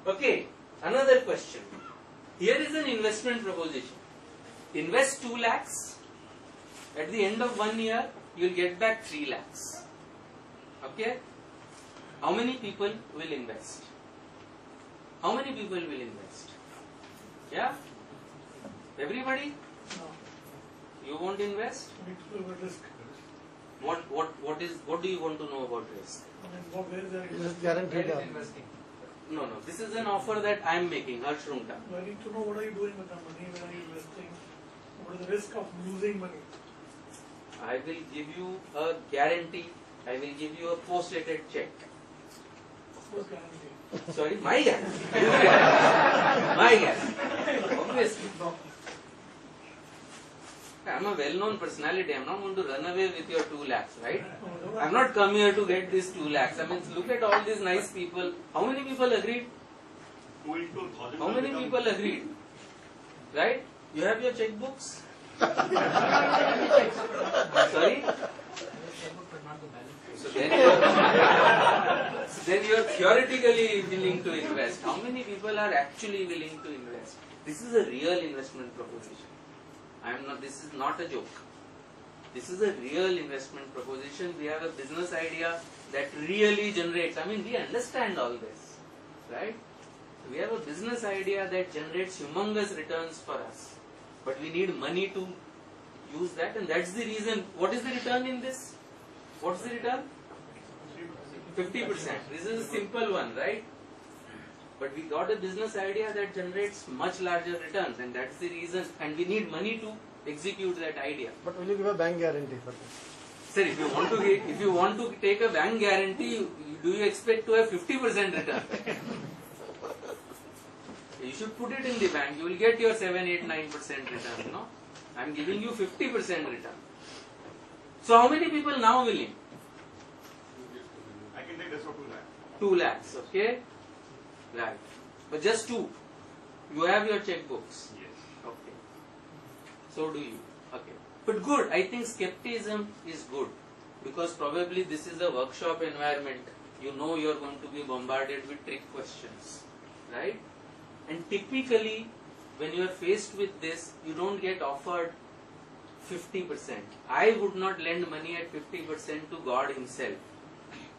Okay, another question. Here is an investment proposition. Invest 2 lakhs. At the end of 1 year, you will get back 3 lakhs. Okay? How many people will invest? How many people will invest? Yeah? Everybody? No. You won't invest? We need to know about risk. What do you want to know about risk? I mean, where is there This is risk? guaranteed. No. This is an offer that I am making, Harsh Rungta. I need to know what are you doing with the money, where are you investing, what is the risk of losing money. I will give you a guarantee. I will give you a post-dated check. Who's guarantee? Sorry, my guarantee. My guarantee. Obviously. I'm a well-known personality. I'm not going to run away with your 2 lakhs, right? I'm not come here to get these 2 lakhs. I mean, look at all these nice people. How many people agreed? How many people agreed? Right? You have your checkbooks? Sorry? So then you are theoretically willing to invest. How many people are actually willing to invest? This is a real investment proposition. This is not a joke. This is a real investment proposition. We have a business idea that really generates. I mean, we understand all this, right? We have a business idea that generates humongous returns for us, but we need money to use that, and that's the reason. What is the return in this? What's the return? 50%. This is a simple one, right? But we got a business idea that generates much larger returns, and that's the reason. And we need money to execute that idea. But will you give a bank guarantee for this? Sir, if you want to take a bank guarantee, do you expect to have 50% return? You should put it in the bank. You will get your 7, 8, 9% return. No, I am giving you 50% return. So how many people now willing? I can take this for 2 lakhs. 2 lakhs. Okay. Right. But just 2. You have your checkbooks. Yes. Okay. So do you. Okay. But good. I think skepticism is good. Because probably this is a workshop environment. You know you are going to be bombarded with trick questions. Right? And typically, when you are faced with this, you don't get offered 50%. I would not lend money at 50% to God himself.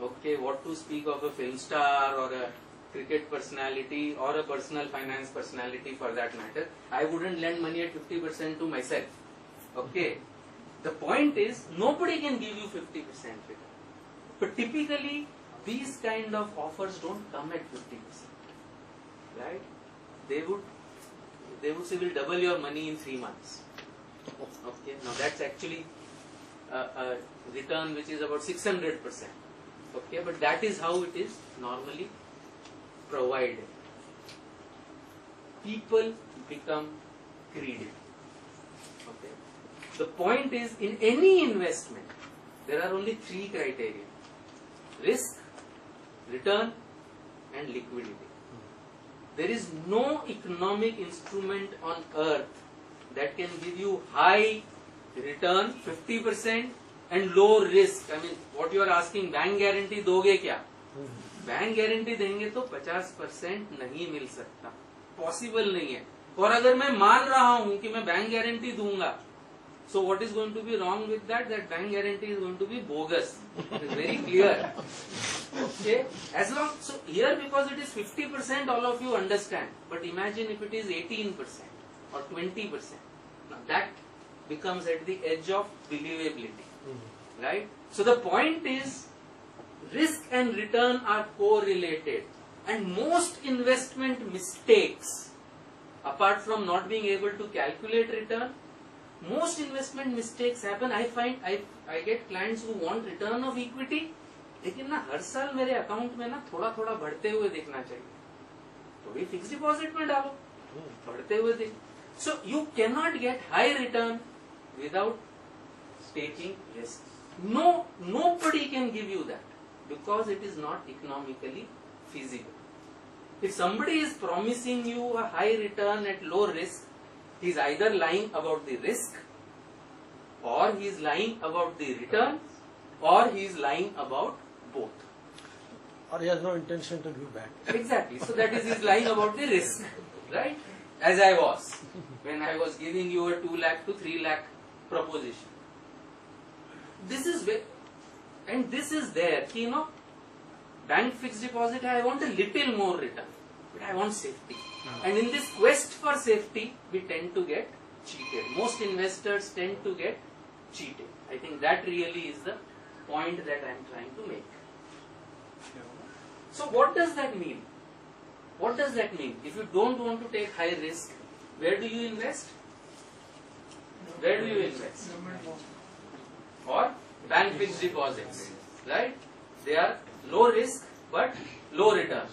Okay, what to speak of a film star or a cricket personality or a personal finance personality for that matter. I wouldn't lend money at 50% to myself. Okay, the point is nobody can give you 50% return. But typically these kind of offers don't come at 50%. Right? They would say we'll double your money in 3 months. Okay, now that's actually a return which is about 600%. Okay, but that is how it is normally provided. People become greedy. Okay. The point is, in any investment, there are only 3 criteria: risk, return, and liquidity. There is no economic instrument on earth that can give you high return, 50%, and low risk. I mean, what you are asking, bank guarantee दोगे क्या? Bank guarantee देंगे तो 50% नहीं मिल सकता, possible नहीं है. और अगर मैं मान रहा हूं कि मैं बैंक गारंटी दूंगा, so what is going to be wrong with that? That bank guarantee is going to be bogus. It is very clear. Okay, as long so here because it is 50%, all of you understand. But imagine if it is 18% or 20%. Now that becomes at the edge of believability, right? So the point is, risk and return are correlated, and most investment mistakes, apart from not being able to calculate return, most investment mistakes happen. I find I get clients who want return of equity, लेकिन ना हर साल मेरे account में ना थोड़ा थोड़ा बढ़ते हुए देखना चाहिए. थोड़ी फिक्स डिपॉजिट में डालो, बढ़ते हुए देख. So you cannot get high return without taking risk. No, nobody can give you that, because it is not economically feasible. If somebody is promising you a high return at low risk, he is either lying about the risk, or he is lying about the return, or he is lying about both. Or he has no intention to give back. Exactly. So that is, he's lying about the risk, right? As I was when I was giving you a 2 lakh to 3 lakh proposition. This is where, and this is there. You know, bank fixed deposit, I want a little more return, but I want safety. And in this quest for safety, we tend to get cheated. Most investors tend to get cheated. I think that really is the point that I am trying to make. So what does that mean? What does that mean? If you don't want to take high risk, where do you invest? Where do you invest? Government bond. Or bank fixed deposits, right? They are low risk but low return.